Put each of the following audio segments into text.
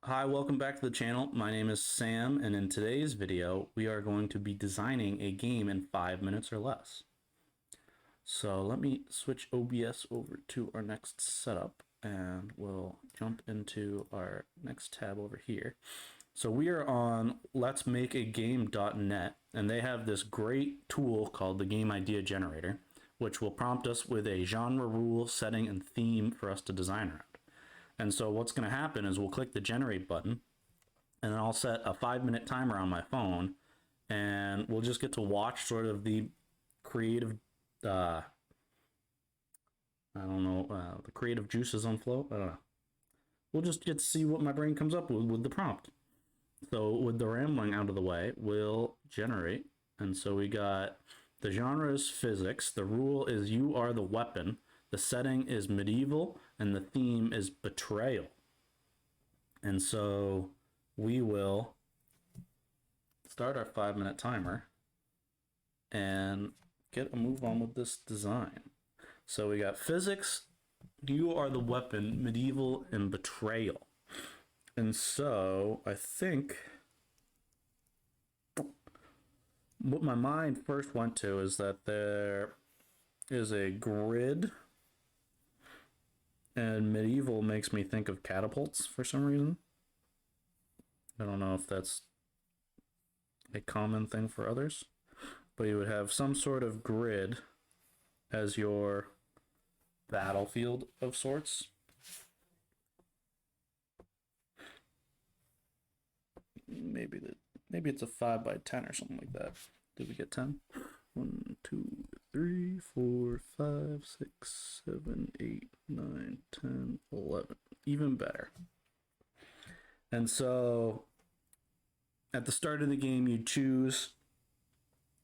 Hi, welcome back to the channel. My name is Sam, and in today's video, we are going to be designing a game in 5 minutes or less. So let me switch OBS over to our next setup, and we'll jump into our next tab over here. So we are on letsmakeagame.net, and they have this great tool called the Game Idea Generator, which will prompt us with a genre, rule, setting, and theme for us to design around. And so what's going to happen is we'll click the generate button, and then I'll set a 5-minute timer on my phone, and we'll just get to watch sort of the creative, I don't know, the creative juices unflow. I don't know. We'll just get to see what my brain comes up with the prompt. So with the rambling out of the way, we'll generate. And so we got the genre is physics, the rule is you are the weapon, the setting is medieval, and the theme is betrayal. And so we will start our 5-minute timer and get a move on with this design. So we got physics, you are the weapon, medieval, and betrayal. And so I think what my mind first went to is that there is a grid, and medieval makes me think of catapults for some reason. I don't know if that's a common thing for others, but you would have some sort of grid as your battlefield of sorts. Maybe it's a 5x10 or something like that. Did we get 10? 1, 2, 3, 4, 5, 6, 7, 8, 9, 10, 11. Even better. And so at the start of the game, you choose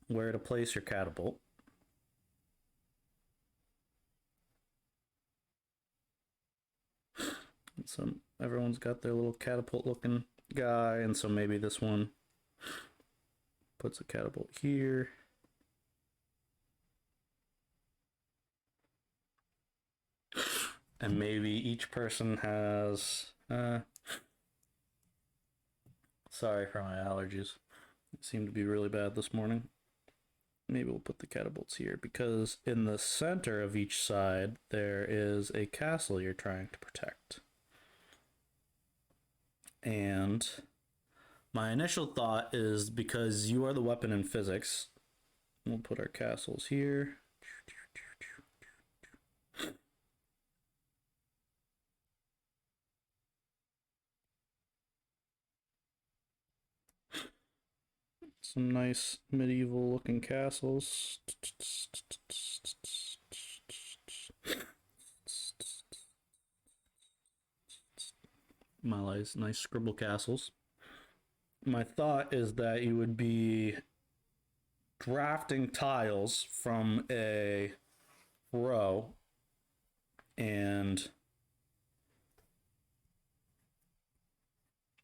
where to place your catapult. And so everyone's got their little catapult looking guy, and so maybe this one puts a catapult here. And maybe each person has sorry for my allergies. They seem to be really bad this morning. Maybe we'll put the catapults here because in the center of each side there is a castle you're trying to protect. And my initial thought is because you are the weapon in physics, we'll put our castles here. Some nice medieval looking castles. My nice scribble castles. My thought is that you would be drafting tiles from a row and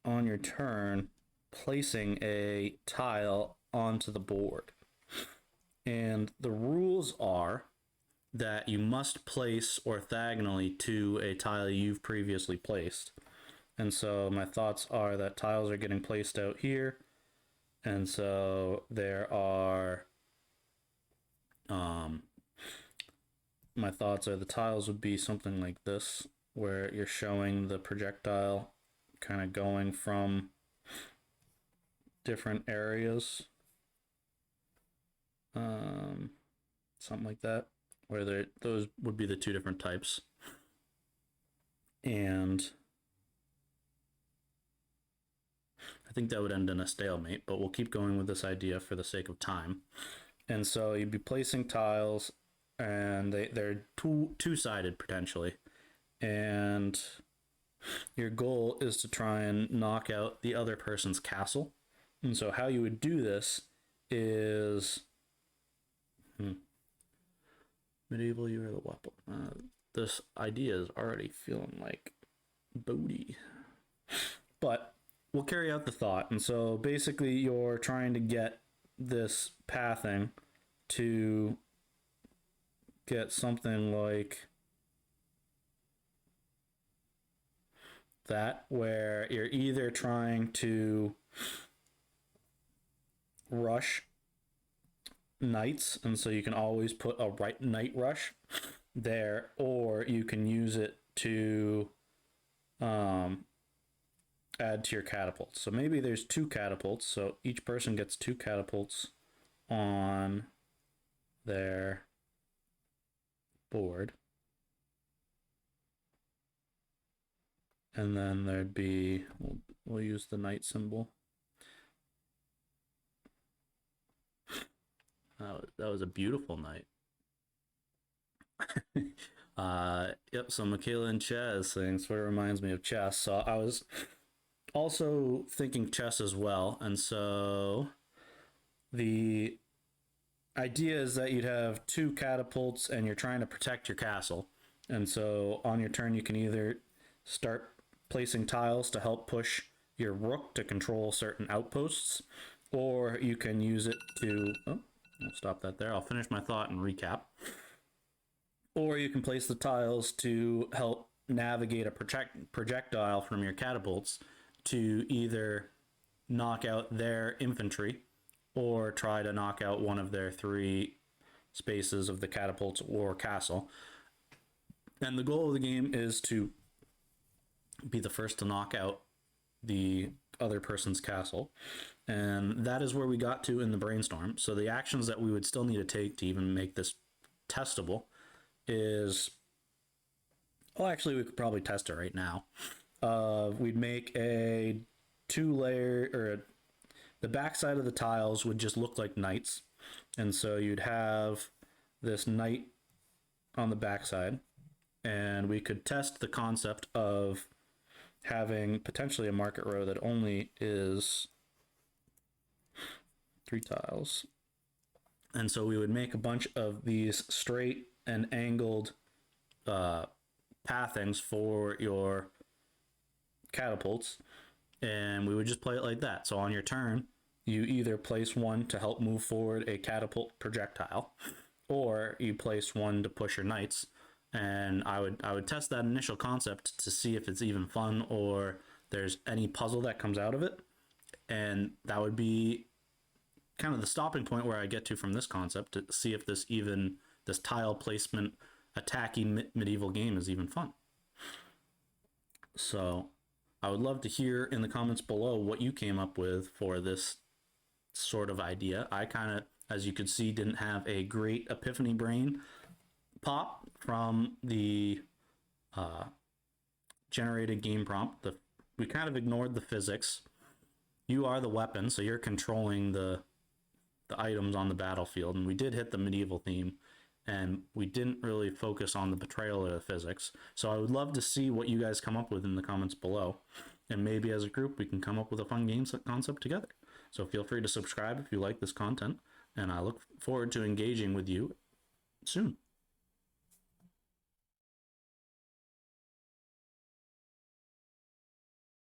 on your turn placing a tile onto the board. And the rules are that you must place orthogonally to a tile you've previously placed. And so my thoughts are that tiles are getting placed out here. And so there are, my thoughts are the tiles would be something like this, where you're showing the projectile kind of going from different areas. Something like that, where those would be the two different types. And I think that would end in a stalemate, but we'll keep going with this idea for the sake of time. And so you'd be placing tiles, and they're two-sided potentially. And your goal is to try and knock out the other person's castle. And so how you would do this is medieval, you are the weapon. This idea is already feeling like Bodhi. But we'll carry out the thought. And so basically you're trying to get this pathing to get something like that, where you're either trying to rush knights, and so you can always put a right knight rush there, or you can use it to add to your catapults. So maybe there's 2 catapults, so each person gets 2 catapults on their board. And then there'd be, we'll use the knight symbol. That was a beautiful knight. Yep, so Michaela and chess saying sort of reminds me of chess. So I was also thinking chess as well. And so the idea is that you'd have 2 catapults and you're trying to protect your castle. And so on your turn, you can either start placing tiles to help push your rook to control certain outposts, or you can use it to, oh, I'll stop that there. I'll finish my thought and recap. Or you can place the tiles to help navigate a projectile from your catapults to either knock out their infantry or try to knock out one of their 3 spaces of the catapults or castle. And the goal of the game is to be the first to knock out the other person's castle. And that is where we got to in the brainstorm. So the actions that we would still need to take to even make this testable is, well, actually we could probably test it right now. We'd make a 2-layer, or the backside of the tiles would just look like knights. And so you'd have this knight on the backside, and we could test the concept of having potentially a market row that only is 3 tiles. And so we would make a bunch of these straight and angled pathings for your catapults, and we would just play it like that. So on your turn, you either place one to help move forward a catapult projectile, or you place one to push your knights. And I would test that initial concept to see if it's even fun or there's any puzzle that comes out of it. And that would be kind of the stopping point where I get to from this concept, to see if this tile placement attacking medieval game is even fun. So I would love to hear in the comments below what you came up with for this sort of idea. I kind of, as you could see, didn't have a great epiphany brain pop from the generated game prompt. We kind of ignored the physics. You are the weapon, so you're controlling the items on the battlefield, and we did hit the medieval theme, and we didn't really focus on the betrayal of the physics. So I would love to see what you guys come up with in the comments below, and maybe as a group we can come up with a fun game concept together. So feel free to subscribe if you like this content, and I look forward to engaging with you soon.